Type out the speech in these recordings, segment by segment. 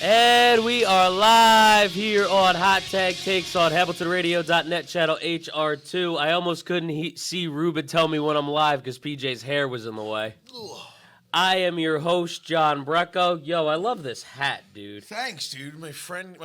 And we are live here on Hot Tag Takes on HamiltonRadio.net channel HR2. I almost couldn't see Ruben tell me when I'm live because PJ's hair was in the way. I am your host, John BRECKO. Yo, I love this hat, dude. Thanks, dude. My friend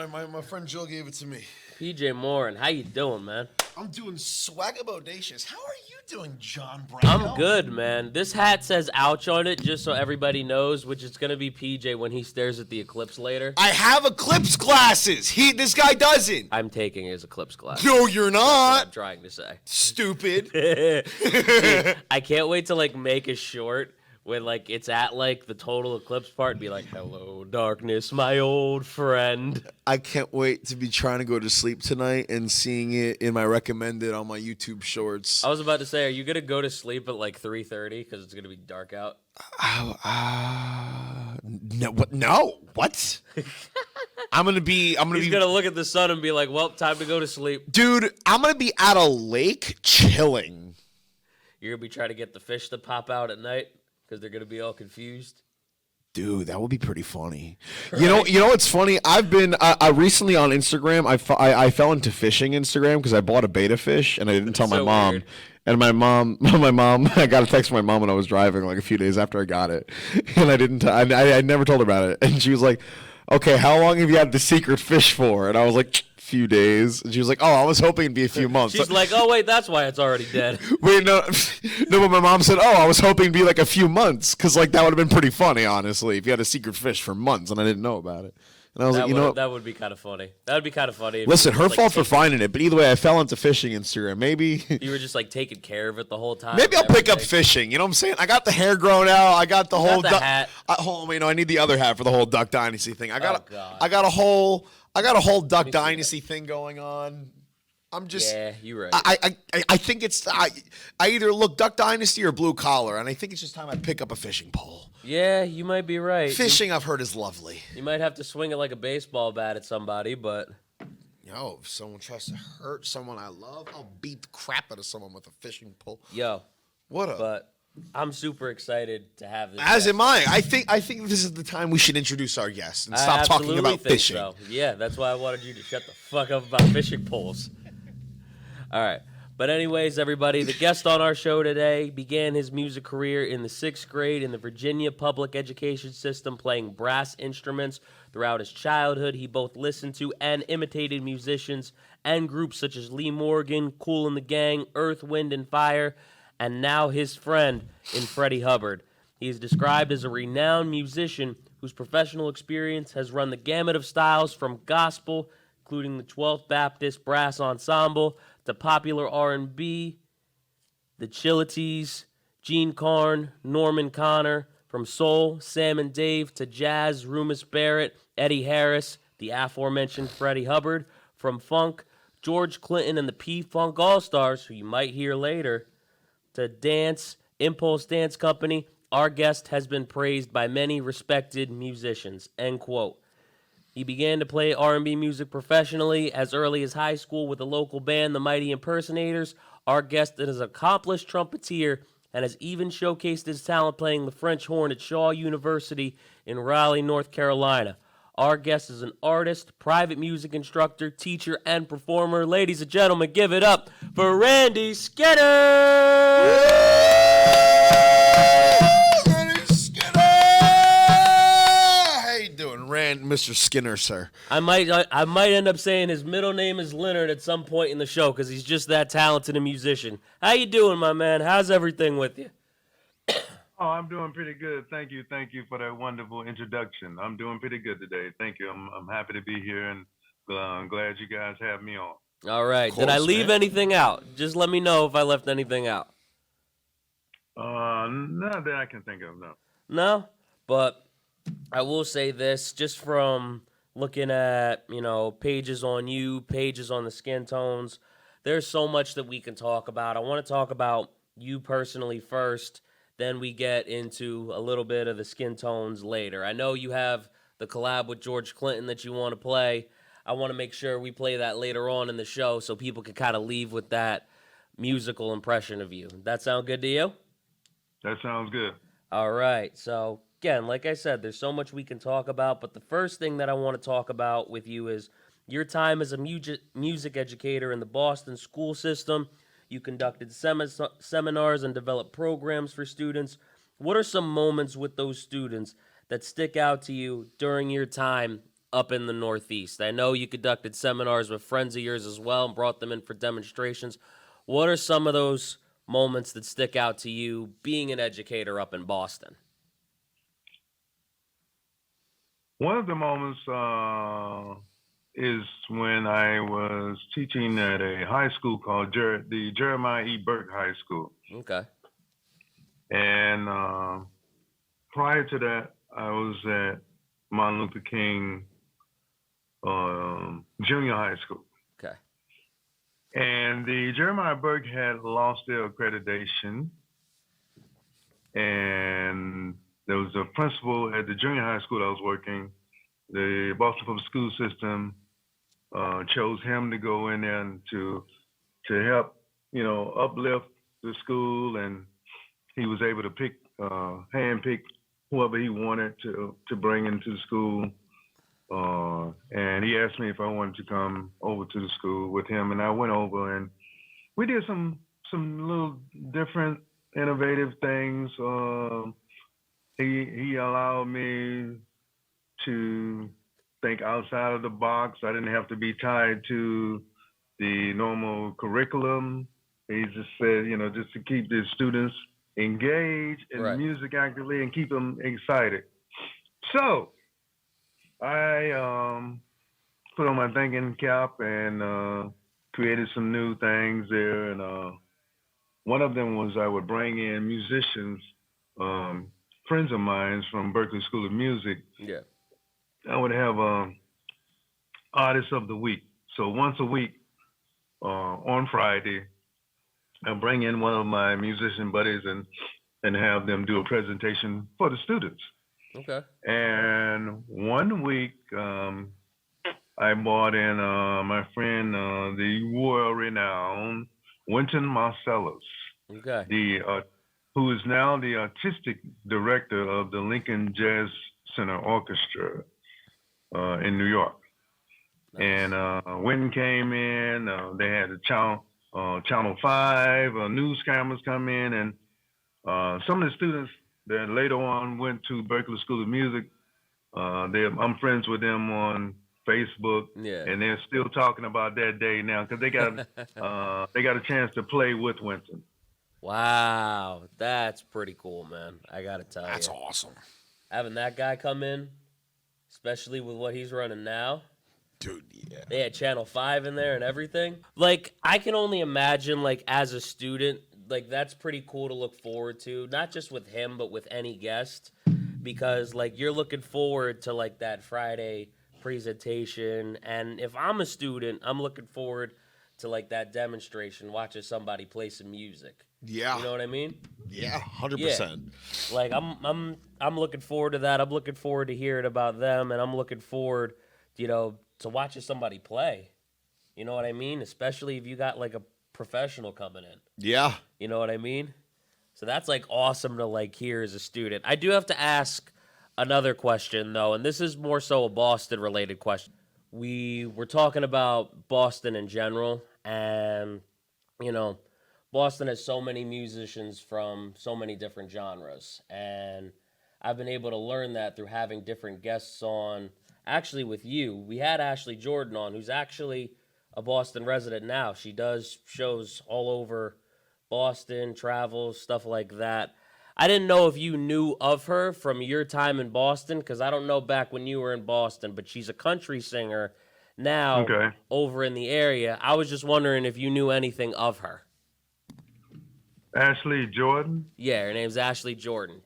Jill gave it to me. PJ Morin, how you doing, man? I'm doing swagabodacious. How are you doing, John Brown? I'm good, man. This hat says ouch on it, just so everybody knows, which is going to be PJ when he stares at the eclipse later. I have eclipse glasses. This guy doesn't. I'm taking his eclipse glasses. No, you're That's what not. I'm trying to say. Stupid. Dude, I can't wait to, make a short when, it's at, the total eclipse part and be like, hello, darkness, my old friend. I can't wait to be trying to go to sleep tonight and seeing it in my recommended on my YouTube shorts. I was about to say, are you going to go to sleep at, 3:30 because it's going to be dark out? No, what? No, what? I'm gonna be. He's gonna look at the sun and be like, "Well, time to go to sleep." Dude, I'm gonna be at a lake chilling. You're gonna be trying to get the fish to pop out at night because they're gonna be all confused. Dude, that would be pretty funny. Right. You know what's funny? I've been recently on Instagram. I fell into fishing Instagram because I bought a beta fish and I didn't tell my mom. Weird. And my mom, I got a text from my mom when I was driving a few days after I got it, and I never told her about it. And she was like, "Okay, how long have you had the secret fish for?" And I was like, "Few days." And she was like, "Oh, I was hoping it'd be a few months." She's like, "Oh wait, that's why it's already dead." Wait, no, but my mom said, "Oh, I was hoping it'd be a few months, because that would have been pretty funny, honestly, if you had a secret fish for months and I didn't know about it." And I was that would be kind of funny. That would be kind of funny. Listen, her fault for finding it, but either way, I fell into fishing Instagram. Maybe you were just taking care of it the whole time. Maybe I'll pick up fishing. You know what I'm saying? I got the hair grown out. I got the whole hat. Hold on, wait, no, I need the other hat for the whole Duck Dynasty thing. I got a whole Duck Dynasty thing going on. I'm just. Yeah, you're right. I think it's I either look Duck Dynasty or blue collar, and I think it's just time I pick up a fishing pole. Yeah, you might be right. Fishing, I've heard, is lovely. You might have to swing it like a baseball bat at somebody, but. Yo, if someone tries to hurt someone I love, I'll beat the crap out of someone with a fishing pole. Yo, what up? But I'm super excited to have this. As am I. I think this is the time we should introduce our guests and stop talking about fishing. So. Yeah, that's why I wanted you to shut the fuck up about fishing poles. All right. But anyways, everybody, the guest on our show today began his music career in the 6th grade in the Virginia public education system, playing brass instruments. Throughout his childhood, he both listened to and imitated musicians and groups such as Lee Morgan, Kool and the Gang, Earth, Wind and Fire, and now his friend in Freddie Hubbard. He is described as a renowned musician whose professional experience has run the gamut of styles from gospel, including the 12th Baptist Brass Ensemble, to popular R&B, the Chilities, Gene Carn, Norman Connor, from soul, Sam and Dave, to jazz, Rumus Barrett, Eddie Harris, the aforementioned Freddie Hubbard, from funk, George Clinton and the P-Funk All-Stars, who you might hear later, to dance, Impulse Dance Company. Our guest has been praised by many respected musicians, end quote. He began to play R&B music professionally as early as high school with a local band, the Mighty Impersonators. Our guest is an accomplished trumpeter and has even showcased his talent playing the French horn at Shaw University in Raleigh, North Carolina. Our guest is an artist, private music instructor, teacher, and performer. Ladies and gentlemen, give it up for Randy Skinner! Mr. Skinner, sir. I might end up saying his middle name is Leonard at some point in the show because he's just that talented a musician. How you doing, my man? How's everything with you? Oh, I'm doing pretty good. Thank you for that wonderful introduction. I'm doing pretty good today. Thank you. I'm happy to be here, and I'm glad you guys have me on. All right. Did I leave anything out? Just let me know if I left anything out. Not that I can think of, no. No? But I will say this, just from looking at, pages on you, pages on the skin tones, there's so much that we can talk about. I want to talk about you personally first, then we get into a little bit of the skin tones later. I know you have the collab with George Clinton that you want to play. I want to make sure we play that later on in the show so people can kind of leave with that musical impression of you. That sound good to you? That sounds good. All right, so again, like I said, there's so much we can talk about, but the first thing that I want to talk about with you is your time as a music educator in the Boston school system. You conducted seminars and developed programs for students. What are some moments with those students that stick out to you during your time up in the Northeast? I know you conducted seminars with friends of yours as well and brought them in for demonstrations. What are some of those moments that stick out to you being an educator up in Boston? One of the moments is when I was teaching at a high school called the Jeremiah E. Burke High School. Okay. And prior to that, I was at Martin Luther King Junior High School. Okay. And the Jeremiah Burke had lost their accreditation. And there was a principal at the junior high school I was working. The Boston Public School System chose him to go in there and to help, uplift the school. And he was able to handpick whoever he wanted to bring into the school. And he asked me if I wanted to come over to the school with him, and I went over and we did some little different, innovative things. He allowed me to think outside of the box. I didn't have to be tied to the normal curriculum. He just said, just to keep the students engaged in Right. music actively and keep them excited. So I put on my thinking cap and created some new things there. And one of them was I would bring in musicians, friends of mine from Berklee School of Music. Yeah. I would have Artist of the Week. So once a week on Friday, I bring in one of my musician buddies and have them do a presentation for the students. Okay. And one week, I brought in my friend, the world-renowned Wynton Marsalis, Okay. who is now the artistic director of the Lincoln Jazz Center Orchestra in New York. Nice. And Wynton came in. They had a Channel 5 news cameras come in, and some of the students that later on went to Berklee School of Music, I'm friends with them on Facebook, Yeah. and they're still talking about that day now because they got a chance to play with Wynton. Wow, that's pretty cool, man. I gotta tell you, That's awesome. having that guy come in, especially with what he's running now. Dude, yeah. They had Channel 5 in there and everything. Like, I can only imagine, like, as a student, like, that's pretty cool to look forward to. Not just with him, but with any guest. Because, like, you're looking forward to, like, that Friday presentation. And if I'm a student, I'm looking forward to, like, that demonstration, watching somebody play some music. Yeah. You know what I mean? Yeah, 100%. Like, I'm looking forward to that. I'm looking forward to hearing about them. And I'm looking forward, to watching somebody play. You know what I mean? Especially if you got like a professional coming in. Yeah. You know what I mean? So that's like awesome to like hear as a student. I do have to ask another question though, and this is more so a Boston related question. We were talking about Boston in general, and Boston has so many musicians from so many different genres, and I've been able to learn that through having different guests on. Actually, with you, we had Ashley Jordan on, who's actually a Boston resident now. She does shows all over Boston, travels, stuff like that. I didn't know if you knew of her from your time in Boston, because I don't know back when you were in Boston, but she's a country singer now over in the area. I was just wondering if you knew anything of her. Ashley Jordan? Yeah, her name's Ashley Jordan.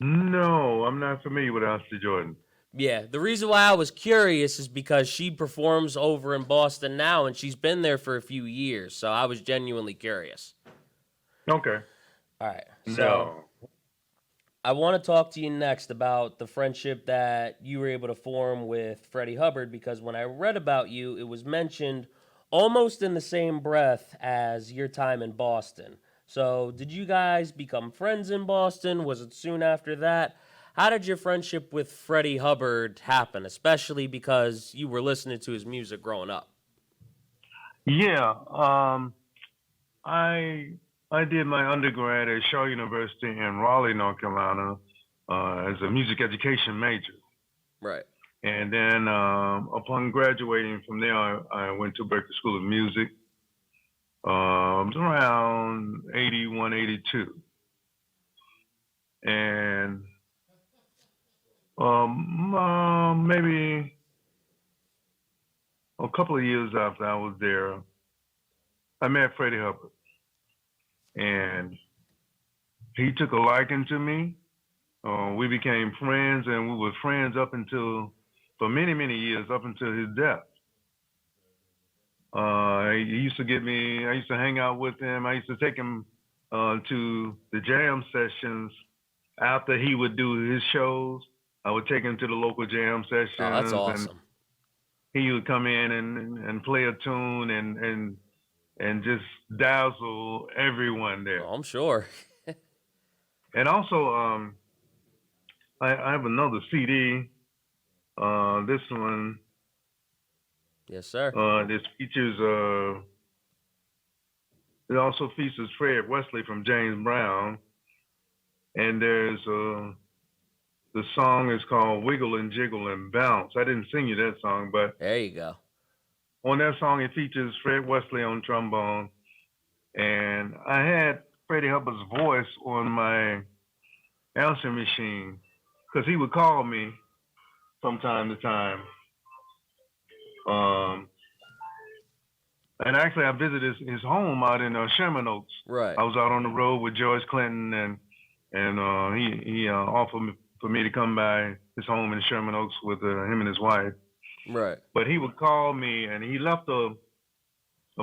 No, I'm not familiar with Ashley Jordan. Yeah, the reason why I was curious is because she performs over in Boston now, and she's been there for a few years, so I was genuinely curious. Okay. All right, so No. I want to talk to you next about the friendship that you were able to form with Freddie Hubbard, because when I read about you, it was mentioned almost in the same breath as your time in Boston. So, did you guys become friends in Boston? Was it soon after that? How did your friendship with Freddie Hubbard happen, especially because you were listening to his music growing up? Yeah, I I did my undergrad at Shaw University in Raleigh, North Carolina, as a music education major. Right. And then upon graduating from there, I went to Berklee School of Music. It was around 81, 82. And maybe a couple of years after I was there, I met Freddie Hubbard. And he took a liking to me. We became friends, and we were friends up until, for many, many years, up until his death. He used to I used to hang out with him. I used to take him to the jam sessions after he would do his shows. I would take him to the local jam Oh, that's sessions, and awesome. he would come in and play a tune and just dazzle everyone there. Oh, I'm sure. And also, I have another CD. This one, Yes, sir. this features. It also features Fred Wesley from James Brown, and there's the song is called "Wiggle and Jiggle and Bounce." I didn't sing you that song, but There you go. on that song it features Fred Wesley on trombone, and I had Freddie Hubbard's voice on my answering machine because he would call me from time to time. Um, and actually, I visited his home out in Sherman Oaks. Right. I was out on the road with George Clinton, and he offered for me to come by his home in Sherman Oaks with him and his wife. Right. But he would call me, and he left a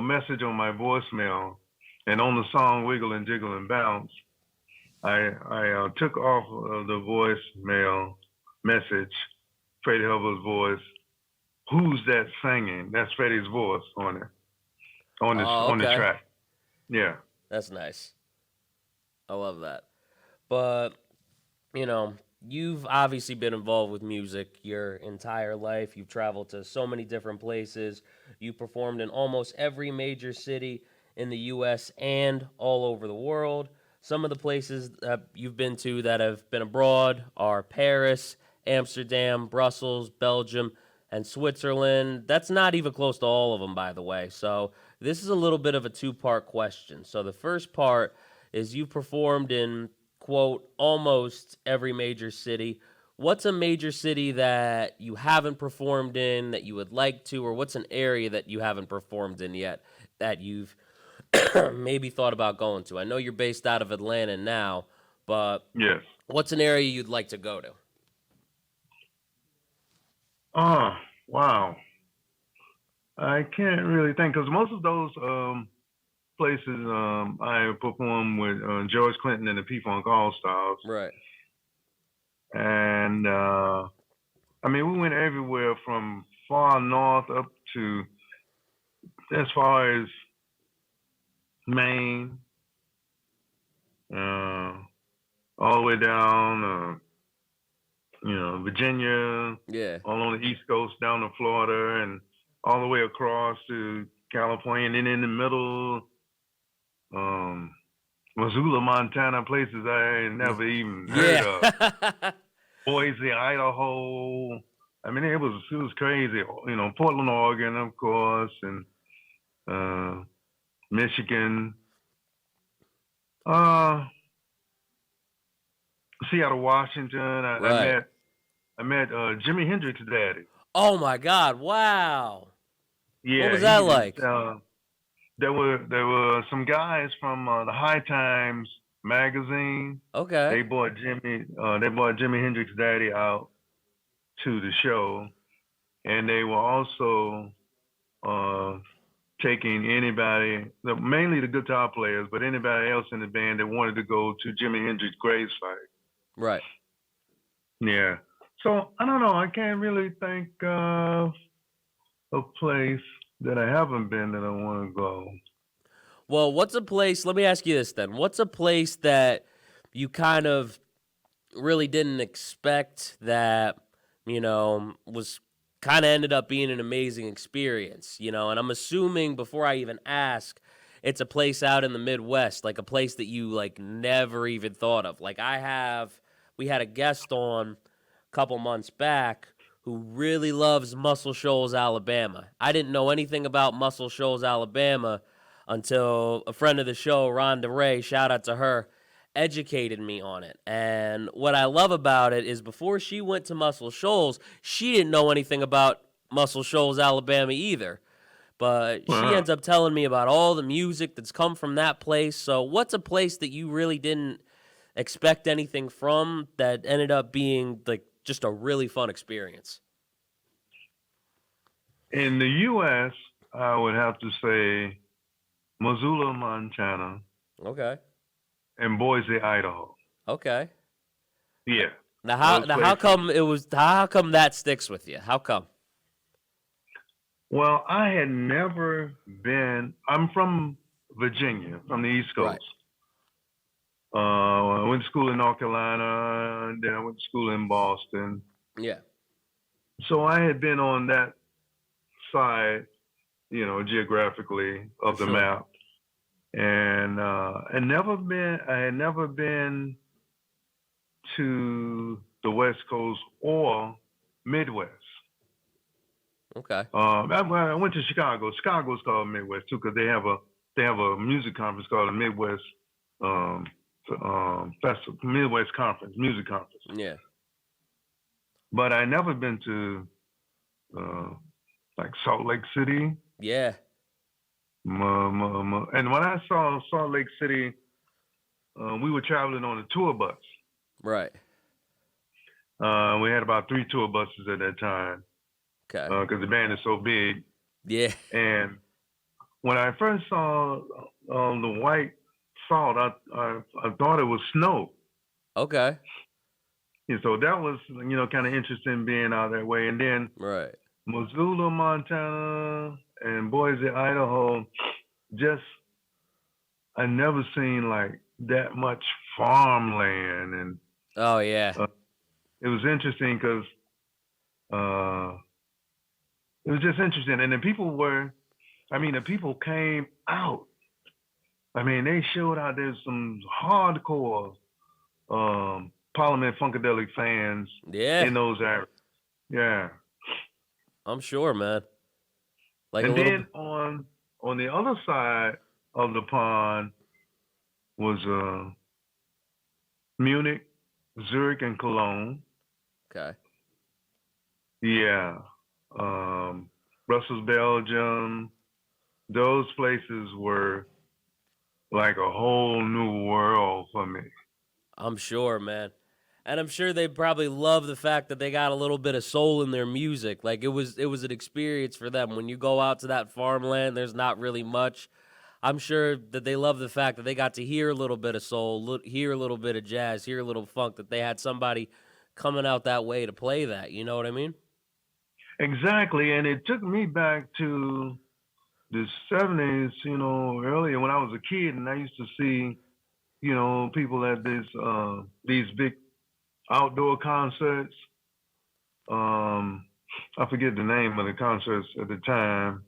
message on my voicemail. And on the song "Wiggle and Jiggle and Bounce," I took off the voicemail message, Freddie Hubbard's voice. Who's that singing? That's Freddie's voice on it, on the Okay. track. Yeah. That's nice. I love that. But, you've obviously been involved with music your entire life. You've traveled to so many different places. You performed in almost every major city in the U.S. and all over the world. Some of the places that you've been to that have been abroad are Paris, Amsterdam, Brussels, Belgium, and Switzerland. That's not even close to all of them, by the way. So this is a little bit of a two-part question. So the first part is you performed in, quote, almost every major city. What's a major city that you haven't performed in that you would like to, or what's an area that you haven't performed in yet that you've maybe thought about going to? I know you're based out of Atlanta now, but Yes. what's an area you'd like to go to? Oh, wow. I can't really think because most of those places I performed with George Clinton and the P-Funk All-Stars. Right. And I mean, we went everywhere from far north up to as far as Maine, all the way down, Virginia, Yeah. all on the East Coast, down to Florida, and all the way across to California, and then in the middle, Missoula, Montana, places I had never even heard of. Boise, Idaho. I mean, it was crazy. Portland, Oregon, of course, and Michigan. Seattle, Washington. Right. I met Jimi Hendrix's daddy. Oh my God! Wow. Yeah, What was that like? There were some guys from the High Times magazine. Okay. They brought Jimi Hendrix's daddy out to the show, and they were also taking anybody, mainly the guitar players, but anybody else in the band that wanted to go to Jimi Hendrix's gravesite. Right. Yeah. So I don't know. I can't really think of a place that I haven't been that I want to go. Well, what's a place? Let me ask you this then. What's a place that you kind of really didn't expect that, was kind of ended up being an amazing experience, And I'm assuming before I even ask, it's a place out in the Midwest, like a place that you like never even thought of. Like we had a guest on a couple months back who really loves Muscle Shoals, Alabama. I didn't know anything about Muscle Shoals, Alabama until a friend of the show, Rhonda Ray, shout out to her, educated me on it. And what I love about it is before she went to Muscle Shoals, she didn't know anything about Muscle Shoals, Alabama either. But she ends up telling me about all the music that's come from that place. So what's a place that you really didn't expect anything from that ended up being like just a really fun experience? In the U.S., I would have to say Missoula, Montana, Okay. and Boise, Idaho. Okay. Yeah. How come that sticks with you? How come? Well, I had never been. I'm from Virginia, from the East Coast. Right. I went to school in North Carolina, and then I went to school in Boston. Yeah. So I had been on that side, geographically of the map, and I had never been to the West Coast or Midwest. Okay. I went to Chicago. Chicago's called Midwest too, because they have a music conference called the Midwest Festival, Midwest Conference, Music Conference. Yeah. But I never been to like Salt Lake City. Yeah. And when I saw Salt Lake City, we were traveling on a tour bus. Right. We had about 3 tour buses at that time. Okay. Because the band is so big. Yeah. And when I first saw the white salt, I thought it was snow. Okay. And so that was, kind of interesting being out that way. And then right. Missoula, Montana, and Boise, Idaho, I never seen like that much farmland. And oh yeah, it was interesting because it was just interesting. And the people came out. I mean, they showed out there's some hardcore Parliament Funkadelic fans in those areas. Yeah. I'm sure, man. Like and then on the other side of the pond was Munich, Zurich, and Cologne. Okay. Yeah. Brussels, Belgium. Those places were like a whole new world for me. I'm sure, man. And I'm sure they probably love the fact that they got a little bit of soul in their music. Like it was an experience for them. When you go out to that farmland, there's not really much. I'm sure that they love the fact that they got to hear a little bit of soul, hear a little bit of jazz, hear a little funk, that they had somebody coming out that way to play that. You know what I mean? Exactly. And it took me back to the 70s, earlier when I was a kid, and I used to see, people at these big outdoor concerts. I forget the name of the concerts at the time,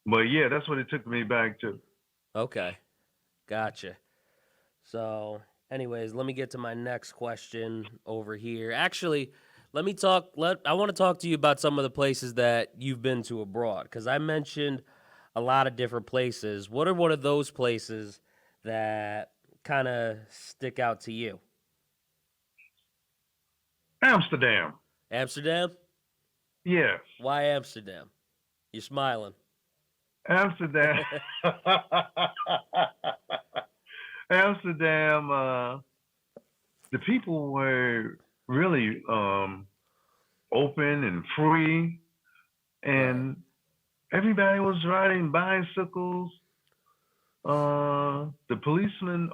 but yeah, that's what it took me back to. Okay, gotcha. So, anyways, let me get to my next question over here. Actually, I want to talk to you about some of the places that you've been to abroad, because I mentioned a lot of different places. What are one of those places that kind of stick out to you? Amsterdam. Amsterdam? Yes. Why Amsterdam? You're smiling. Amsterdam. Amsterdam, the people were really open and free, and everybody was riding bicycles. The policemen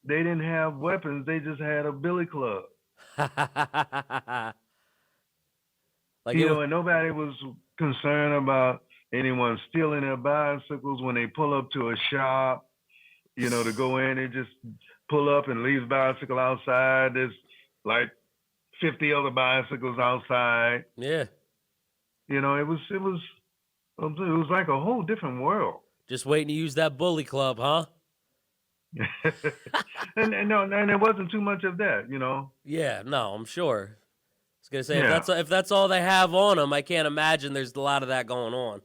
they didn't have weapons, they just had a billy club. And nobody was concerned about anyone stealing their bicycles when they pull up to a shop, to go in and just pull up and leave the bicycle outside. There's like 50 other bicycles outside. Yeah. It was like a whole different world. Just waiting to use that bully club, huh? and there wasn't too much of that, Yeah, no, I'm sure. I was gonna say Yeah. if that's all they have on them, I can't imagine there's a lot of that going on.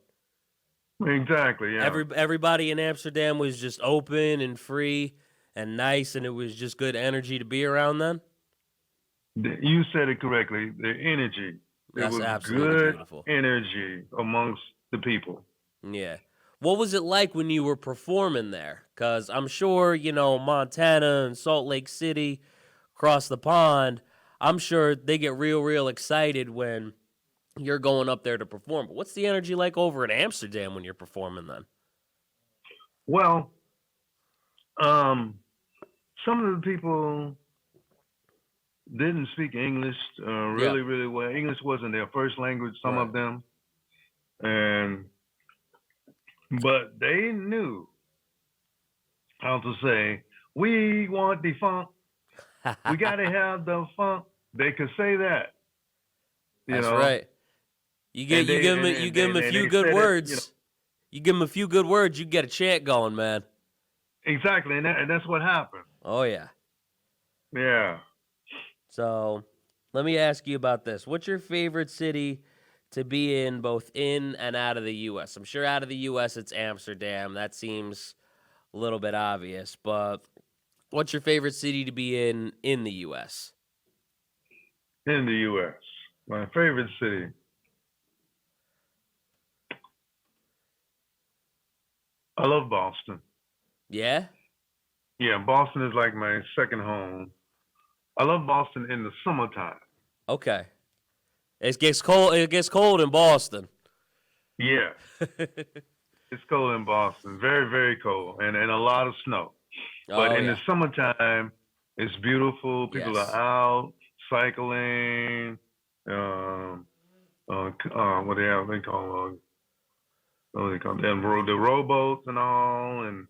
Exactly. Yeah. Everybody in Amsterdam was just open and free and nice, and it was just good energy to be around. Then You said it correctly. The energy. That's it was absolutely good beautiful. energy amongst the people. Yeah. What was it like when you were performing there? Because I'm sure, Montana and Salt Lake City, across the pond, I'm sure they get real excited when you're going up there to perform. But what's the energy like over in Amsterdam when you're performing then? Well, some of the people didn't speak English really well. English wasn't their first language, some of them. But they knew how to say, we want the funk. We got to have the funk. They could say that. That's right. You give them a few good words. You give them a few good words, you get a chant going, man. Exactly, and that's what happened. Oh, yeah. Yeah. So let me ask you about this. What's your favorite city to be in, both in and out of the U.S.? I'm sure out of the U.S. it's Amsterdam. That seems a little bit obvious. But what's your favorite city to be in the U.S.? In the U.S., my favorite city. I love Boston. Yeah? Yeah, Boston is like my second home. I love Boston in the summertime. Okay. It gets cold in Boston. Yeah. It's cold in Boston. Very, very cold. And a lot of snow. But in the summertime, it's beautiful. People are out cycling. What they call them, the rowboats and all, and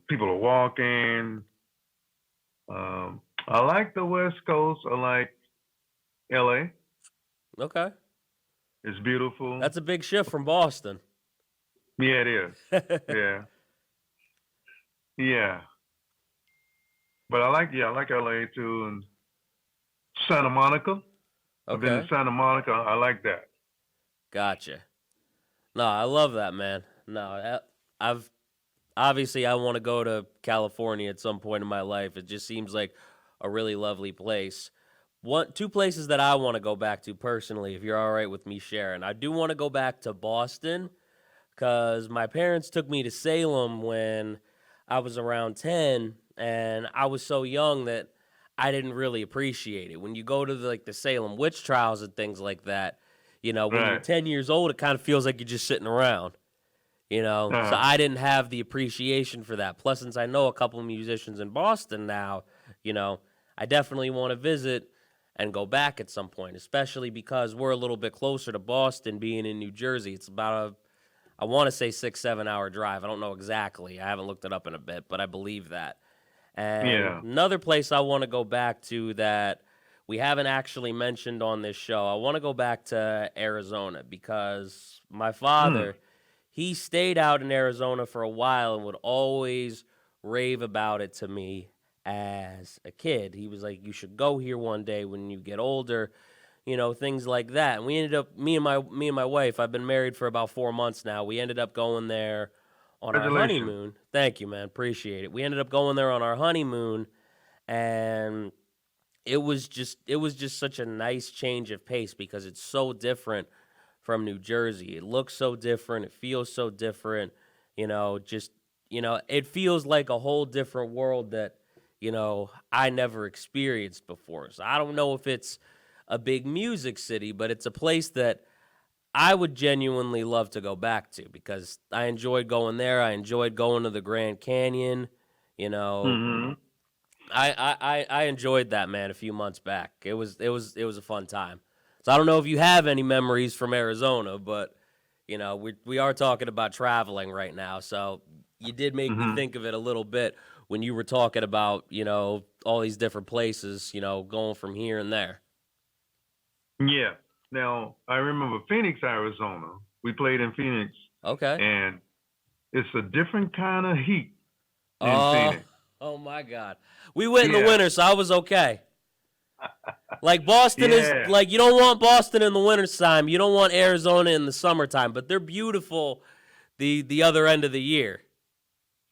people are walking. I like the West Coast. I like LA. Okay. It's beautiful. That's a big shift from Boston. Yeah, it is. Yeah. Yeah. But I like LA too, and Santa Monica. Okay. I've been to Santa Monica. I like that. Gotcha. No, I love that, man. No, I want to go to California at some point in my life. It just seems like a really lovely place. Two places that I want to go back to personally, if you're all right with me sharing. I do want to go back to Boston because my parents took me to Salem when I was around 10, and I was so young that I didn't really appreciate it. When you go to the Salem witch trials and things like that, when you're 10 years old, it kind of feels like you're just sitting around. So I didn't have the appreciation for that. Plus, since I know a couple of musicians in Boston now, I definitely want to visit and go back at some point, especially because we're a little bit closer to Boston being in New Jersey. It's about I want to say 6-7 hour drive. I don't know exactly. I haven't looked it up in a bit, but I believe that. And another place I want to go back to that we haven't actually mentioned on this show, I want to go back to Arizona because my father, he stayed out in Arizona for a while and would always rave about it to me as a kid. He was like, you should go here one day when you get older, things like that. And we ended up, me and my wife, I've been married for about 4 months now. We ended up going there on our honeymoon. Thank you, man. Appreciate it. We ended up going there on our honeymoon, and it was just such a nice change of pace because it's so different from New Jersey. It looks so different. It feels so different. It feels like a whole different world that, I never experienced before. So I don't know if it's a big music city, but it's a place that I would genuinely love to go back to because I enjoyed going there. I enjoyed going to the Grand Canyon. I enjoyed that, man, a few months back. It was a fun time. So I don't know if you have any memories from Arizona, but You know, we are talking about traveling right now, so you did make me Mm-hmm. think of it a little bit when you were talking about, you know, all these different places, you know, going from here and there. Yeah. Now I remember Phoenix, Arizona. We played in Phoenix, Okay. and it's a different kind of heat in Oh, Phoenix. oh my God. We went in the Yeah. winter, so I was okay. Like Boston is Yeah. like you don't want Boston in the wintertime. You don't want Arizona in the summertime, but they're beautiful the other end of the year.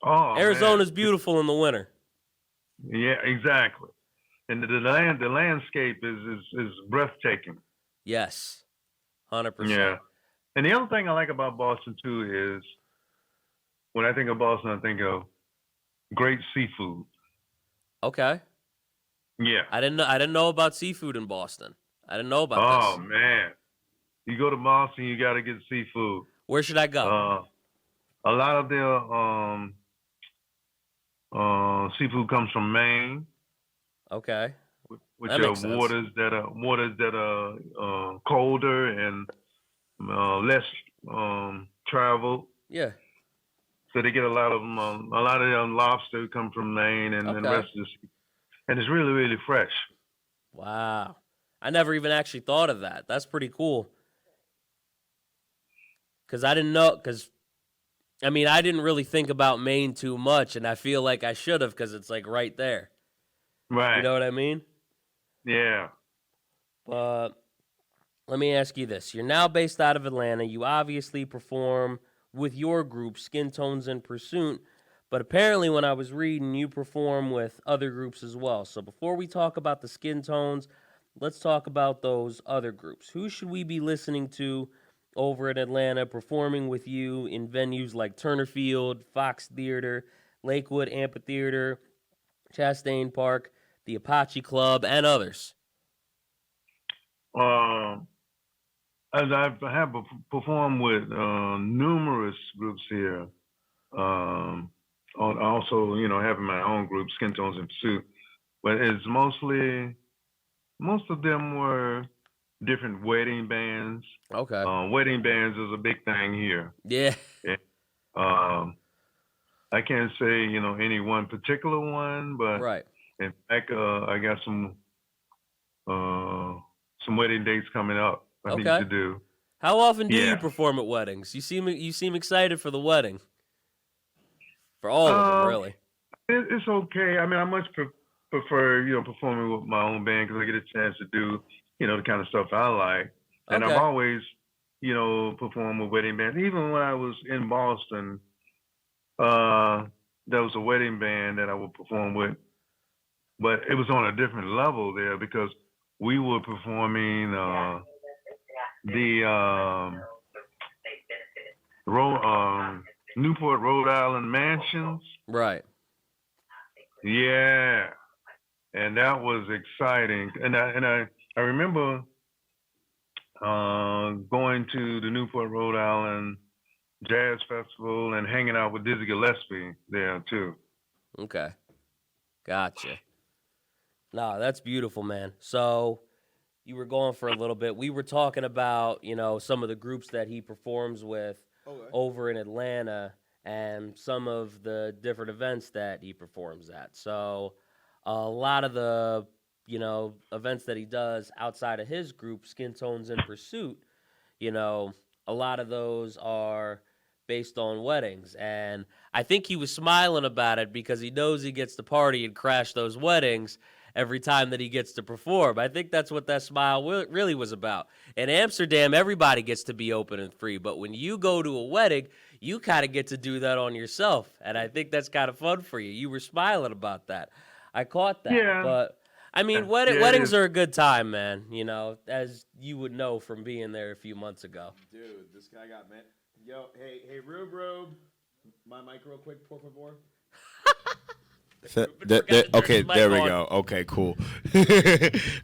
Oh man. Arizona's beautiful in the winter. Yeah, exactly. And the landscape is breathtaking. Yes. 100%. Yeah. And the other thing I like about Boston too is when I think of Boston, I think of great seafood. Okay. Yeah. I didn't know about seafood in Boston. I didn't know about Oh this. man. You go to Boston, you got to get seafood. Where should I go? A lot of their seafood comes from Maine, Okay. which That are makes sense. waters that are colder and less traveled. Yeah. So they get a lot of them. A lot of them lobster come from Maine and the Okay. rest of the, and it's really really fresh. Wow. I never even actually thought of that. That's pretty cool. Cuz I didn't know cuz I mean, I didn't really think about Maine too much and I feel like I should have cuz it's like right there. Right. You know what I mean? Yeah. But let me ask you this. You're now based out of Atlanta. You obviously perform with your group, Skin Tones in Pursuit, but apparently when I was reading, you perform with other groups as well. So before we talk about the Skin Tones, let's talk about those other groups. Who should we be listening to over in Atlanta performing with you in venues like Turner Field, Fox Theater, Lakewood Amphitheater, Chastain Park, the Apache Club, and others? As I have performed with numerous groups here, also having my own group, Skin Tones in Pursuit, but it's most of them were different wedding bands. Okay. Wedding bands is a big thing here. Yeah. I can't say any one particular one, but Right. in fact, I got some wedding dates coming up. I need Okay. to do. How often do you Yeah. perform at weddings? You seem excited for the wedding. For all of them, really. It's okay. I mean, I much prefer performing with my own band because I get a chance to do the kind of stuff I like. And Okay. I've always performed with wedding bands. Even when I was in Boston, there was a wedding band that I would perform with, but it was on a different level there because we were performing the Newport, Rhode Island mansions. Right. Yeah, and that was exciting. And I remember going to the Newport, Rhode Island Jazz Festival and hanging out with Dizzy Gillespie there too. Okay. Gotcha. No, that's beautiful, man. So you were going for a little bit. We were talking about, some of the groups that he performs with over in Atlanta and some of the different events that he performs at. So a lot of the, events that he does outside of his group, Skin Tones in Pursuit, a lot of those are based on weddings. And I think he was smiling about it because he knows he gets to party and crash those weddings every time that he gets to perform. I think that's what that smile really was about. In Amsterdam, everybody gets to be open and free, but when you go to a wedding, you kind of get to do that on yourself, and I think that's kind of fun for you. You were smiling about that. I caught that. Yeah. But, I mean, Yeah, weddings are a good time, man, as you would know from being there a few months ago. Dude, this guy got mad. Yo, hey, Rube, my mic real quick, por favor. Okay, there we go. Okay, cool.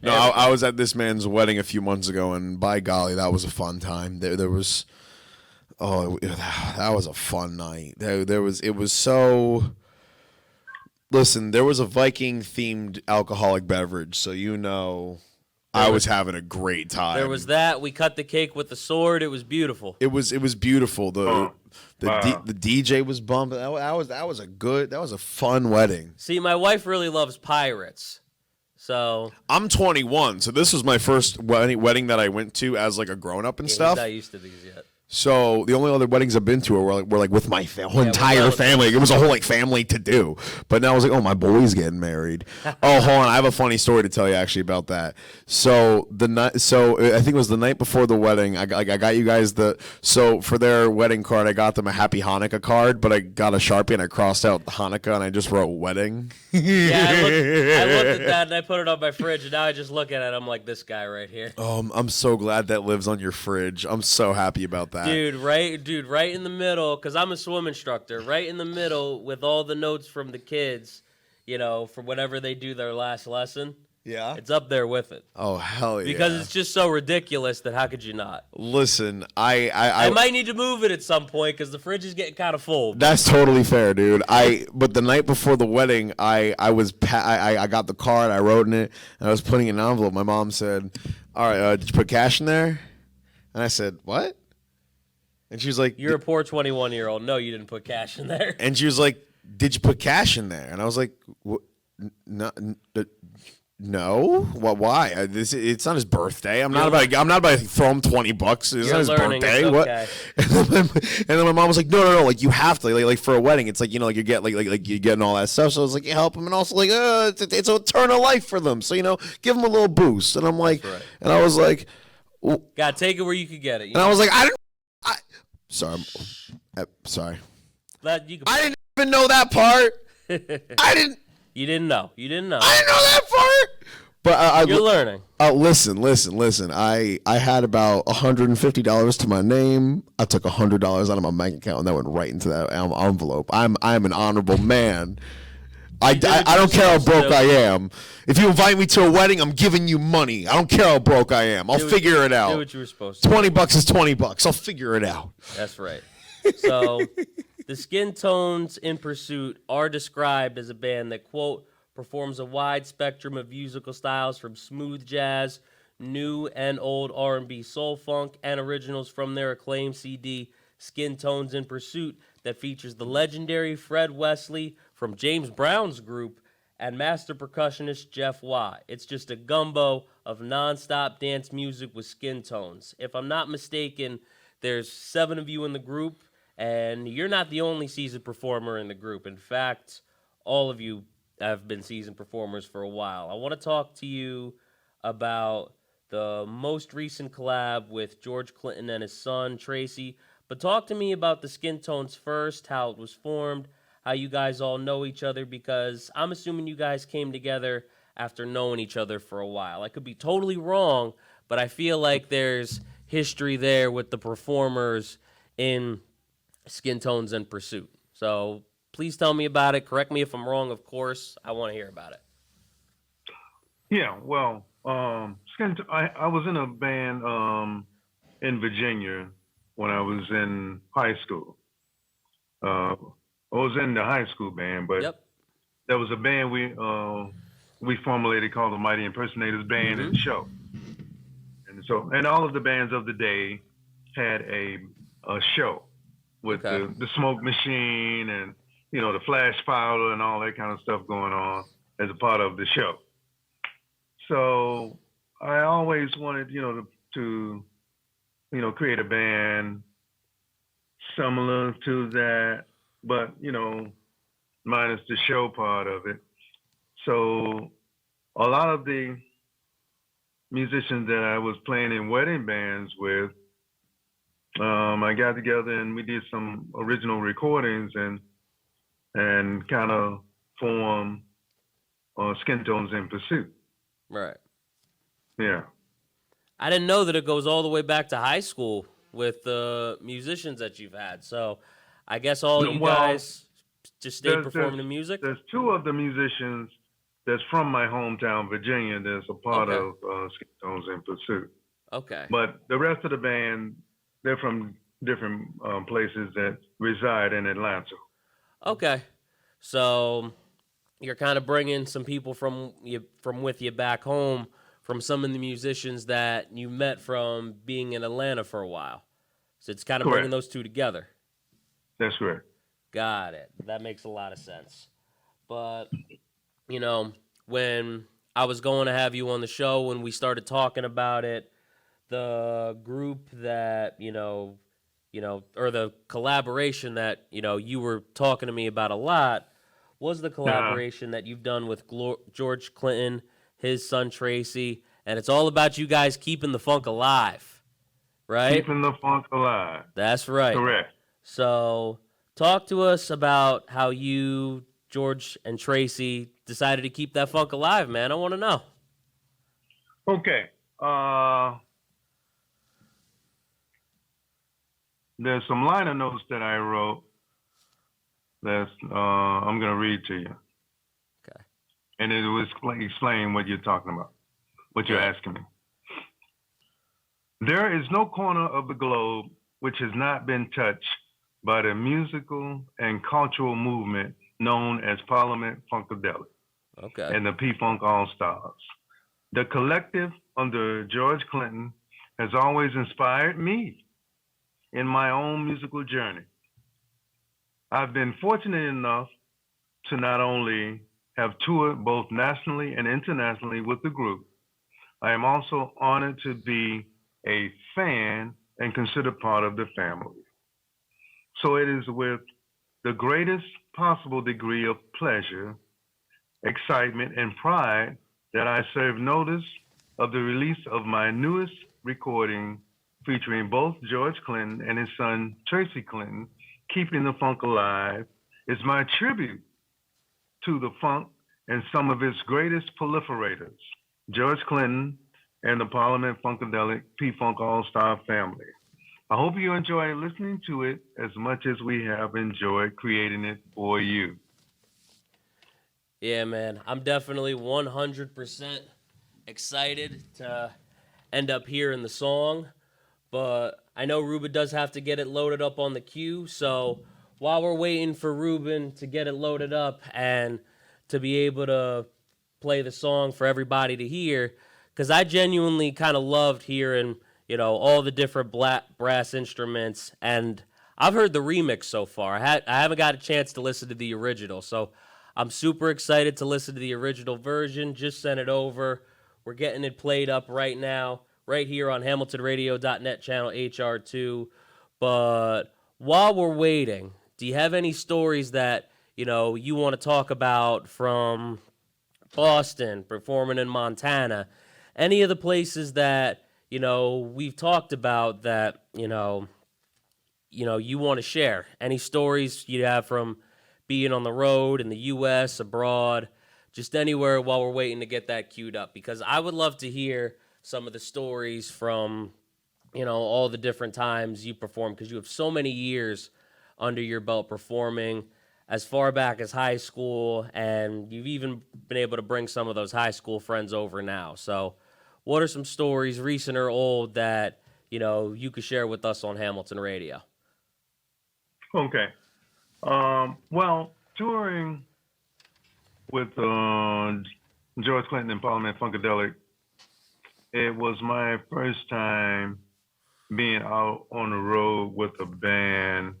No, I was at this man's wedding a few months ago, and by golly, that was a fun time. There was, that was a fun night. It was so. Listen, there was a Viking-themed alcoholic beverage, so I was having a great time. There was that. We cut the cake with the sword. It was beautiful. It was beautiful. The wow. the DJ was bumping. That was a fun wedding. See, my wife really loves pirates. So I'm 21, so this was my first wedding that I went to as like a grown up and stuff. He's not used to these yet. So the only other weddings I've been to were like with my whole entire family. It was a whole like family to do. But now I was like, oh, my boy's getting married. Oh, hold on, I have a funny story to tell you actually about that. So I think it was the night before the wedding. I got you guys for their wedding card. I got them a Happy Hanukkah card, but I got a Sharpie and I crossed out Hanukkah and I just wrote wedding. Yeah, I looked at that and I put it on my fridge, and now I just look at it. I'm like, this guy right here. I'm so glad that lives on your fridge. I'm so happy about that. Dude, right in the middle, because I'm a swim instructor, right in the middle with all the notes from the kids, for whenever they do their last lesson. Yeah. It's up there with it. Oh, hell yeah. Because it's just so ridiculous that how could you not? Listen, I might need to move it at some point because the fridge is getting kind of full. That's totally fair, dude. But the night before the wedding, I got the card, I wrote in it, and I was putting it in an envelope. My mom said, all right, did you put cash in there? And I said, what? And she was like, you're a poor 21-year-old. No, you didn't put cash in there. And she was like, did you put cash in there? And I was like, no. Well, why? It's not his birthday. I'm not about to throw him $20. It's not his birthday. What? Okay. And then my mom was like, no. Like you have to like for a wedding. It's like like you get like you're getting all that stuff. So I was like, you help him, and also like it's a turn of life for them. So give them a little boost. And I'm like, right. And I was like, gotta take it where you could get it. And I was like, sorry. I didn't even know that part. I didn't. You didn't know. I didn't know that part. But you're learning. Listen. I had about $150 to my name. I took $100 out of my bank account, and that went right into that envelope. I'm an honorable man. I don't care how broke I am. If you invite me to a wedding, I'm giving you money. I don't care how broke I am. I'll figure it out. Do what you were supposed to. $20 is $20. I'll figure it out. That's right. So, the Skin Tones in Pursuit are described as a band that, quote, performs a wide spectrum of musical styles from smooth jazz, new and old R&B, soul funk, and originals from their acclaimed CD, Skin Tones in Pursuit, that features the legendary Fred Wesley from James Brown's group and master percussionist Jeff Watt. It's just a gumbo of nonstop dance music with skin tones. If I'm not mistaken, there's 7 of you in the group, and you're not the only seasoned performer in the group. In fact, all of you have been seasoned performers for a while. I want to talk to you about the most recent collab with George Clinton and his son, Tracy. But talk to me about the Skin Tones first, how it was formed, how you guys all know each other, because I'm assuming you guys came together after knowing each other for a while. I could be totally wrong, but I feel like there's history there with the performers in Skin Tones in Pursuit. So please tell me about it. Correct me if I'm wrong, of course. I want to hear about it. Yeah, well, I was in a band in Virginia when I was in high school. I was in the high school band, but there was a band we formulated called the Mighty Impersonators Band and Show. And all of the bands of the day had a show with the smoke machine and the flash powder and all that kind of stuff going on as a part of the show. So I always wanted to create a band similar to that, but minus the show part of it. So a lot of the musicians that I was playing in wedding bands with, I got together and we did some original recordings and kind of formed Skin Tones in Pursuit. Right. Yeah. I didn't know that it goes all the way back to high school with the musicians that you've had. So I guess all you guys just stayed performing the music? There's 2 of the musicians that's from my hometown, Virginia, that's a part of Skin Tones in Pursuit. Okay. But the rest of the band, they're from different places that reside in Atlanta. Okay. So you're kind of bringing some people from with you back home from some of the musicians that you met from being in Atlanta for a while. So it's kind of bringing Correct. those two together. That's correct. Got it. That makes a lot of sense. But, you know, when I was going to have you on the show, when we started talking about it, the group that, or the collaboration that, you were talking to me about a lot was the Uh, collaboration that you've done with George Clinton, his son Tracy, and it's all about you guys keeping the funk alive, right? Keeping the funk alive. That's right. Correct. So, talk to us about how you, George, and Tracy decided to keep that funk alive, man. I want to know. Okay. There's some liner notes that I wrote that's I'm gonna read to you. Okay. And it will explain what you're talking about, what you're asking me. There is no corner of the globe which has not been touched by the musical and cultural movement known as Parliament Funkadelic Okay. and the P-Funk All-Stars. The collective under George Clinton has always inspired me in my own musical journey. I've been fortunate enough to not only have toured both nationally and internationally with the group, I am also honored to be a fan and considered part of the family. So it is with the greatest possible degree of pleasure, excitement, and pride that I serve notice of the release of my newest recording featuring both George Clinton and his son Tracy Clinton, Keeping the Funk Alive, is my tribute to the funk and some of its greatest proliferators, George Clinton and the Parliament Funkadelic P-Funk All-Star family. I hope you enjoy listening to it as much as we have enjoyed creating it for you. Yeah, man. I'm definitely 100% excited to end up hearing the song. But I know Ruben does have to get it loaded up on the queue. So while we're waiting for Ruben to get it loaded up and to be able to play the song for everybody to hear, because I genuinely kind of loved hearing, all the different brass instruments. And I've heard the remix so far. I haven't got a chance to listen to the original. So I'm super excited to listen to the original version. Just sent it over. We're getting it played up right now, right here on HamiltonRadio.net channel HR2. But while we're waiting, do you have any stories that, you want to talk about from Boston, performing in Montana, any of the places that, we've talked about that, you want to share? Any stories you have from being on the road in the U.S., abroad, just anywhere while we're waiting to get that queued up? Because I would love to hear some of the stories from, all the different times you perform, because you have so many years under your belt performing as far back as high school, and you've even been able to bring some of those high school friends over now. So what are some stories, recent or old, that, you could share with us on Hamilton Radio? Okay. Well, touring with George Clinton and Parliament Funkadelic, it was my first time being out on the road with a band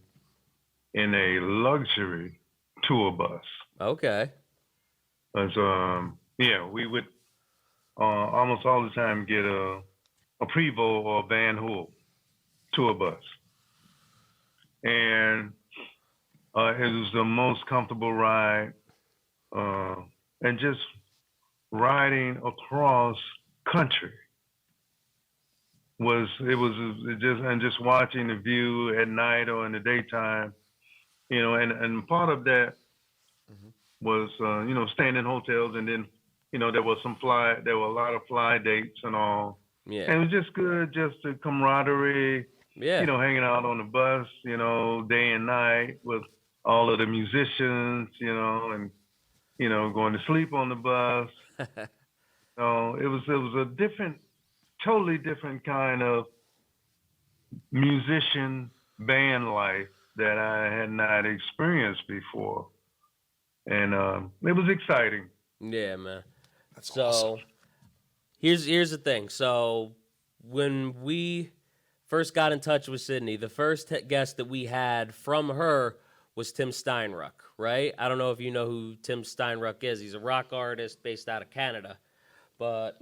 in a luxury tour bus. Okay. We would almost all the time get a Prevost or a Van Hool tour bus. And it was the most comfortable ride, and just riding across country just watching the view at night or in the daytime, and part of that was staying in hotels, and then there were a lot of fly dates and all. Yeah. And it was just good, just the camaraderie. Yeah. Hanging out on the bus, day and night with all of the musicians, and going to sleep on the bus. It was a totally different kind of musician band life that I had not experienced before, and it was exciting. Yeah, man. That's awesome. Here's the thing. So when we first got in touch with Sydney, the first guest that we had from her was Tim Steinruck, right? I don't know if you know who Tim Steinruck is. He's a rock artist based out of Canada. But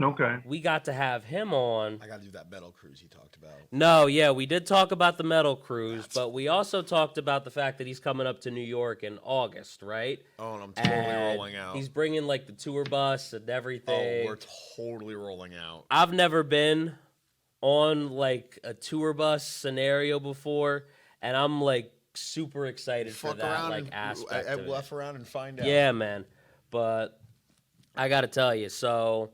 we got to have him on. I got to do that metal cruise he talked about. No, yeah, we did talk about the metal cruise, but we also talked about the fact that he's coming up to New York in August, right? Oh, and I'm totally rolling out. He's bringing like the tour bus and everything. Oh, we're totally rolling out. I've never been on like a tour bus scenario before, and I'm like super excited for that like aspect of it. We'll F around and find out. Yeah, man. But I got to tell you, so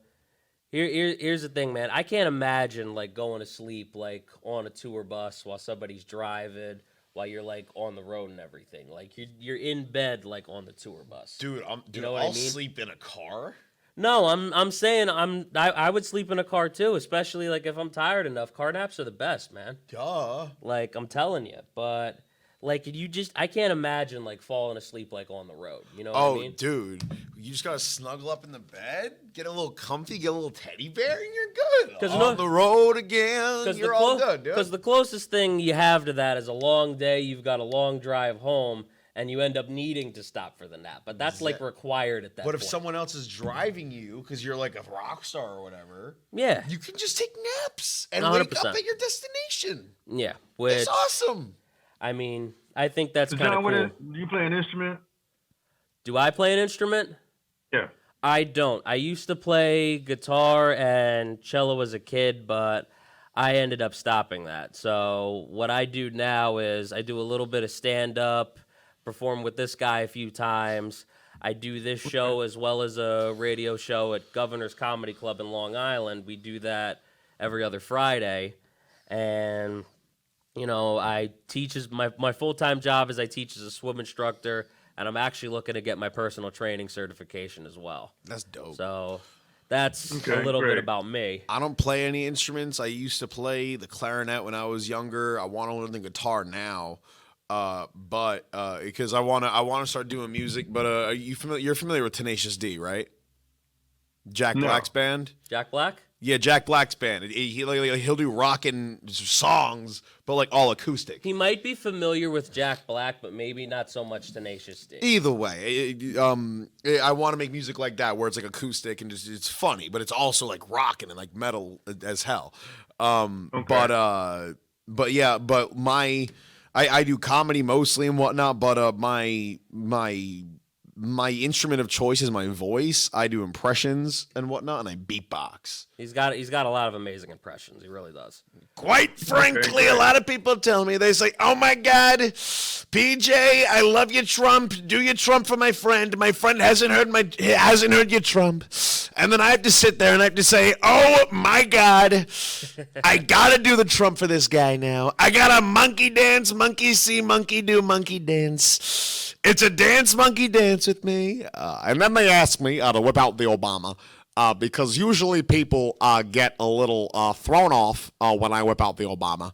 here's the thing, man. I can't imagine like going to sleep like on a tour bus while somebody's driving, while you're like on the road and everything. Like you're in bed like on the tour bus. Dude, you know I'll sleep in a car. No, I'm saying I would sleep in a car too, especially like if I'm tired enough. Car naps are the best, man. Duh. Like I'm telling you, but like I can't imagine like falling asleep like on the road. You know what I mean? Oh, dude, you just gotta snuggle up in the bed, get a little comfy, get a little teddy bear, and you're good. 'Cause on the road again, you're all good, dude. Because the closest thing you have to that is a long day. You've got a long drive home, and you end up needing to stop for the nap. But that's like required at that point. But if someone else is driving you, because you're like a rock star or whatever, yeah, you can just take naps and 100%. wake up at your destination. Yeah, it's awesome. I mean, I think that's kind of cool. Do you play an instrument? Do I play an instrument? Yeah. I don't. I used to play guitar and cello as a kid, but I ended up stopping that. So what I do now is I do a little bit of stand-up, perform with this guy a few times. I do this show as well as a radio show at Governor's Comedy Club in Long Island. We do that every other Friday. And you know, I teach my full-time job is I teach as a swim instructor, and I'm actually looking to get my personal training certification as well. That's dope. So that's a little bit about me. I don't play any instruments. I used to play the clarinet when I was younger. I want to learn the guitar now, but because I want to start doing music. But you're familiar with Tenacious D, right? Jack Black's band. Jack Black? Yeah, Jack Black's band. He'll do rockin' songs, but like all acoustic. He might be familiar with Jack Black, but maybe not so much Tenacious D. Either way, I want to make music like that, where it's like acoustic and just it's funny, but it's also like rockin' and like metal as hell. But I do comedy mostly and whatnot. But my instrument of choice is my voice. I do impressions and whatnot, and I beatbox. He's got a lot of amazing impressions. He really does. Quite frankly, a lot of people tell me, they say, "Oh my God, PJ, I love your Trump. Do your Trump for my friend. My friend hasn't heard your Trump." And then I have to sit there and I have to say, "Oh my God, I gotta do the Trump for this guy now. I gotta monkey dance, monkey see, monkey do, monkey dance. It's a dance, monkey dance with me." And then they ask me to whip out the Obama. Because usually people get a little thrown off when I whip out the Obama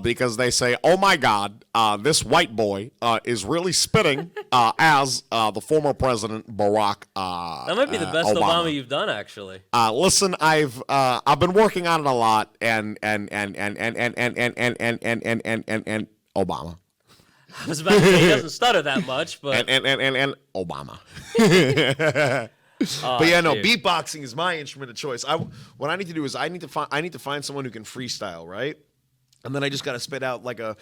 because they say, "Oh my God, this white boy is really spitting as the former President Barack That might be the best Obama you've done, actually. Listen, I've been working on it a lot, and Obama. I was about to say he doesn't stutter that much, but and Obama. But yeah, no, beatboxing is my instrument of choice. What I need to do is I need to find someone who can freestyle, right? And then I just gotta spit out like a.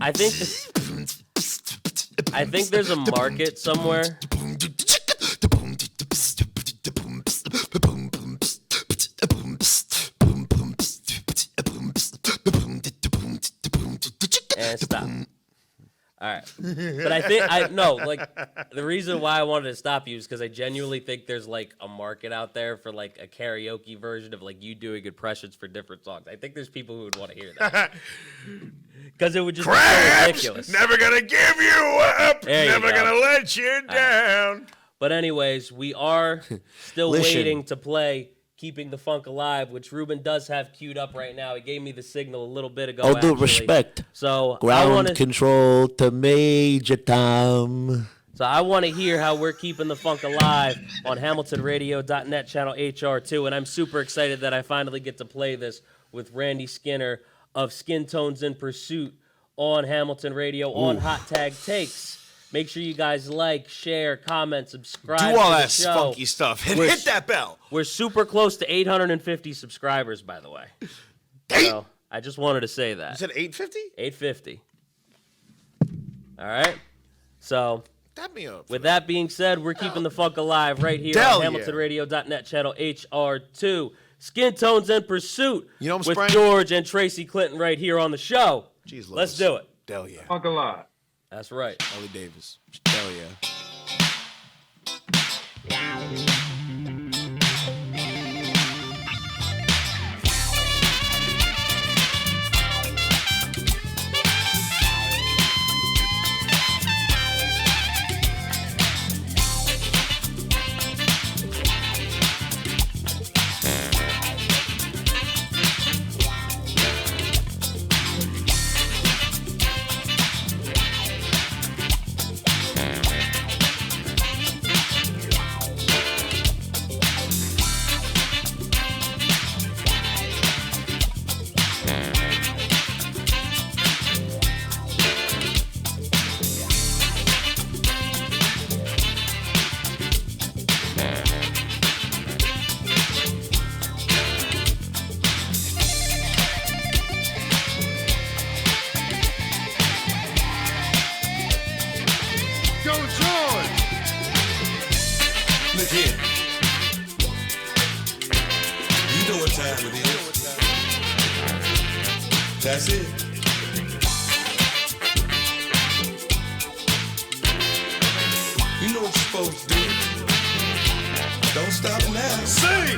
I think there's a market somewhere. And stop. All right. But I think the reason why I wanted to stop you is because I genuinely think there's like a market out there for like a karaoke version of like you doing impressions for different songs. I think there's people who would want to hear that. Because it would just be so ridiculous. Never gonna give you up. Never gonna let you down. But anyways, we are still waiting to play Keeping the Funk Alive, which Ruben does have queued up right now. He gave me the signal a little bit ago. All due respect. So ground control to Major Tom. So I want to hear how we're keeping the funk alive on HamiltonRadio.net, channel HR2, and I'm super excited that I finally get to play this with Randy Skinner of Skin Tones in Pursuit on Hamilton Radio on Hot Tag Takes. Make sure you guys like, share, comment, subscribe. Do all to the that show. funky stuff and hit that bell. We're super close to 850 subscribers, by the way. So I just wanted to say that. You said 850? 850. All right. So Tap me up. with that being said, we're keeping the funk alive right here Hell on yeah. HamiltonRadio.net, channel HR2. Skin Tones in Pursuit You know I'm with spraying? George and Tracy Clinton right here on the show. Jeez, Let's Louis. do it. Hell yeah. Funk a lot. That's right. Ellie Davis. Hell yeah. Go, George! Look here. You know what time it is. That's it. You know what you're supposed to do. Don't stop now. Sing!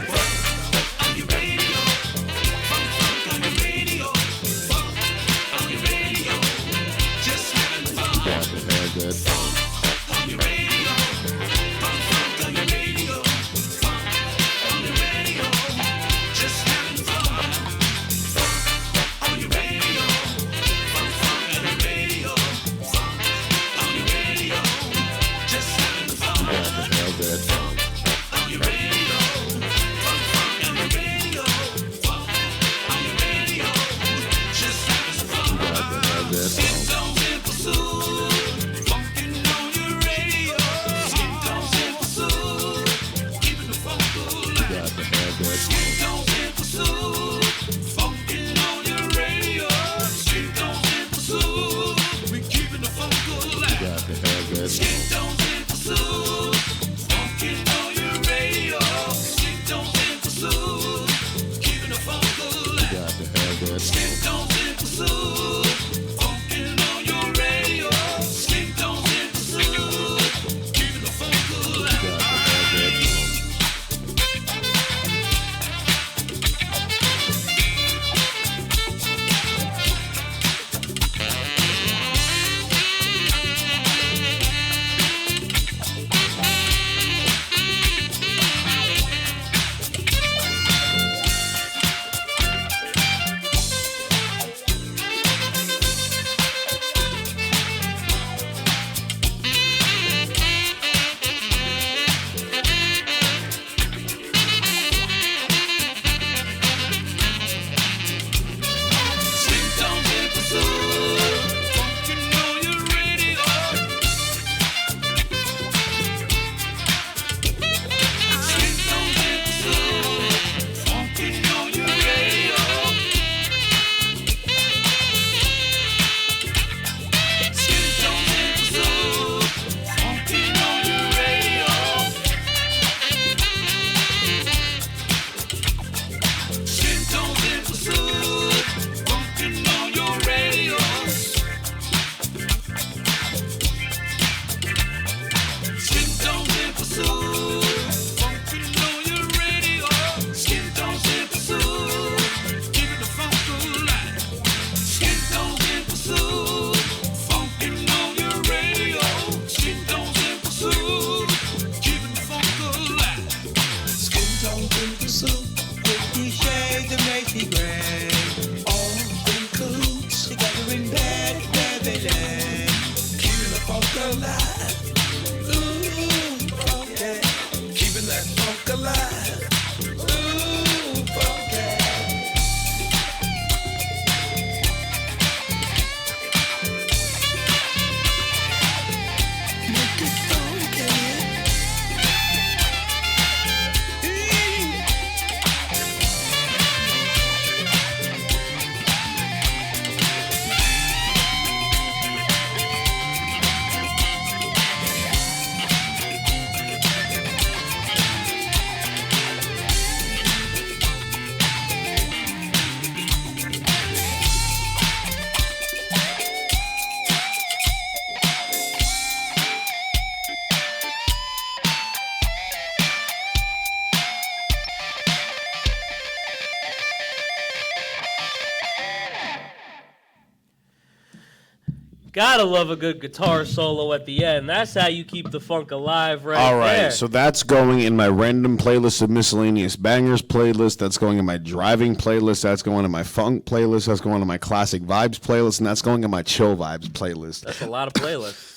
Gotta love a good guitar solo at the end. That's how you keep the funk alive right All right, there. so that's going in my random playlist of miscellaneous bangers playlist. That's going in my driving playlist. That's going in my funk playlist. That's going in my classic vibes playlist, and that's going in my chill vibes playlist. That's a lot of playlists.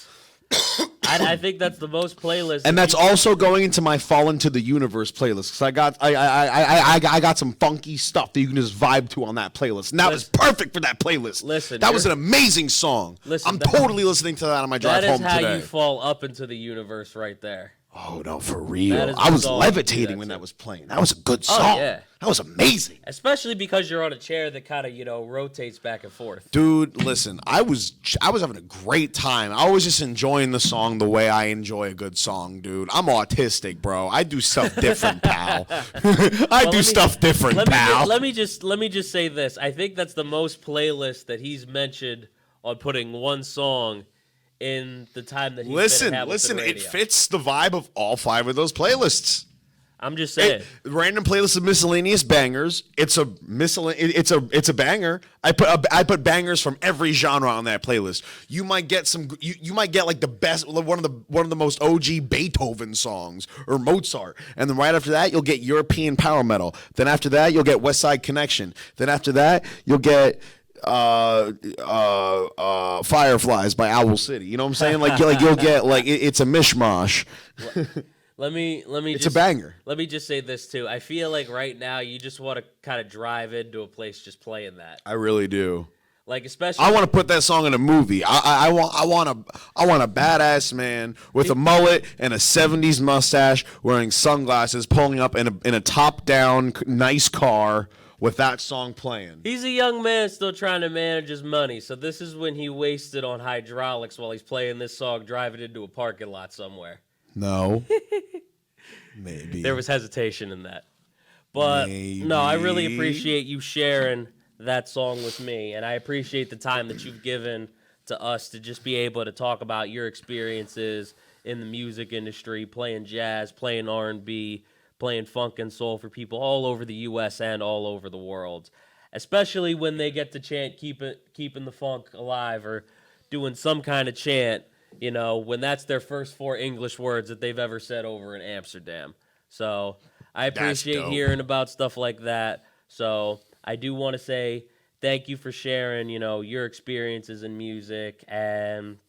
I think that's the most playlists. And that's also going into my Fall Into the Universe playlist because I got some funky stuff that you can just vibe to on that playlist. And that was perfect for that playlist. Listen, that was an amazing song. I'm totally listening to that on my drive home today. That is how you fall up into the universe right there. Oh, no, for real. I was levitating when that was playing. That was a good song. Oh, yeah. That was amazing. Especially because you're on a chair that kind of, rotates back and forth. Dude, listen, I was having a great time. I was just enjoying the song the way I enjoy a good song, dude. I'm autistic, bro. I do stuff different, pal. I do stuff different, pal. Let me just say this. I think that's the most playlist that he's mentioned on putting one song in the time that he's been at Hamilton Radio. It fits the vibe of all 5 of those playlists. I'm just saying. Random playlist of miscellaneous bangers. It's a banger. I put bangers from every genre on that playlist. You might get you might get like the best one of the most OG Beethoven songs or Mozart. And then right after that you'll get European power metal. Then after that you'll get West Side Connection. Then after that you'll get Fireflies by Owl City. You know what I'm saying? Like you'll get it's a mishmash. Let me It's a banger. Let me just say this too. I feel like right now you just want to kind of drive into a place just playing that. I really do. Like especially I want to put that song in a movie. I want a badass man with a mullet and a 70s mustache, wearing sunglasses, pulling up in a top-down nice car with that song playing. He's a young man still trying to manage his money, so this is when he wasted on hydraulics while he's playing this song, driving into a parking lot somewhere. No. Maybe. There was hesitation in that. But, no, I really appreciate you sharing that song with me, and I appreciate the time that you've given to us to just be able to talk about your experiences in the music industry, playing jazz, playing R&B, playing funk and soul for people all over the U.S. and all over the world, especially when they get to chant keeping the funk alive or doing some kind of chant, when that's their first 4 English words that they've ever said over in Amsterdam. So I appreciate hearing about stuff like that. So I do want to say thank you for sharing, your experiences in music, and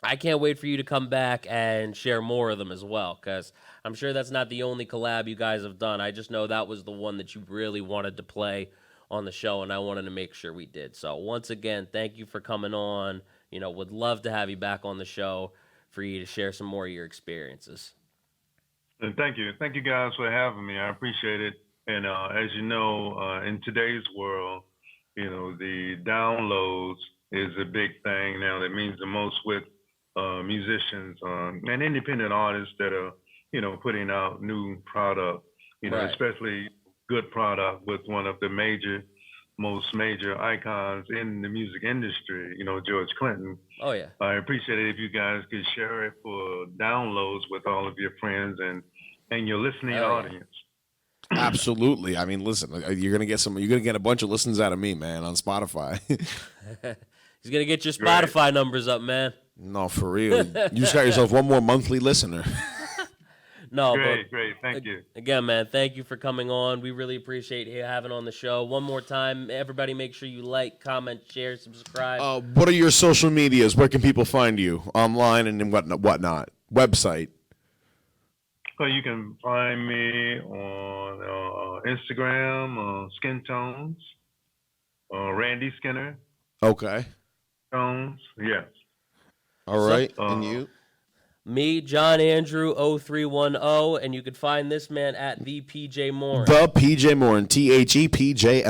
I can't wait for you to come back and share more of them as well, because I'm sure that's not the only collab you guys have done. I just know that was the one that you really wanted to play on the show, and I wanted to make sure we did. So once again, thank you for coming on. Would love to have you back on the show for you to share some more of your experiences. And thank you. Thank you guys for having me. I appreciate it. And as you know, in today's world, the downloads is a big thing now that means the most with musicians and independent artists that are, putting out new product, Right. especially good product with one of the most major icons in the music industry, George Clinton. Oh, yeah. I appreciate it if you guys could share it for downloads with all of your friends and your listening audience. Absolutely. I mean, listen, you're gonna get a bunch of listens out of me, man, on Spotify. He's gonna get your Spotify numbers up, man. No, for real. You just got yourself one more monthly listener. No, Great. Thank you. Again, man, thank you for coming on. We really appreciate you having on the show. One more time, everybody make sure you like, comment, share, subscribe. What are your social medias? Where can people find you? Online and whatnot? Website. So you can find me on Instagram, Skin Tones, Randy Skinner. Okay. Tones, yes. All right. And you? Me, John Andrew 0310, and you can find this man at the PJ Morin. The PJ Morin, THEPJMORIN.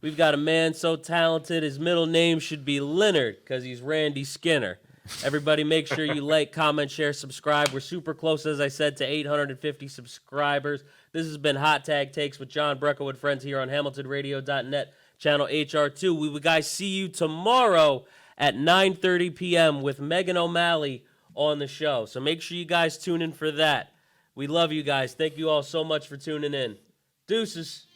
We've got a man so talented, his middle name should be Leonard, because he's Randy Skinner. Everybody make sure you like, comment, share, subscribe. We're super close, as I said, to 850 subscribers. This has been Hot Tag Takes with John BRECKO and friends here on HamiltonRadio.net, channel HR2. We will guys see you tomorrow at 9:30 p.m. with Megan O'Malley on the show. So make sure you guys tune in for that. We love you guys. Thank you all so much for tuning in. Deuces.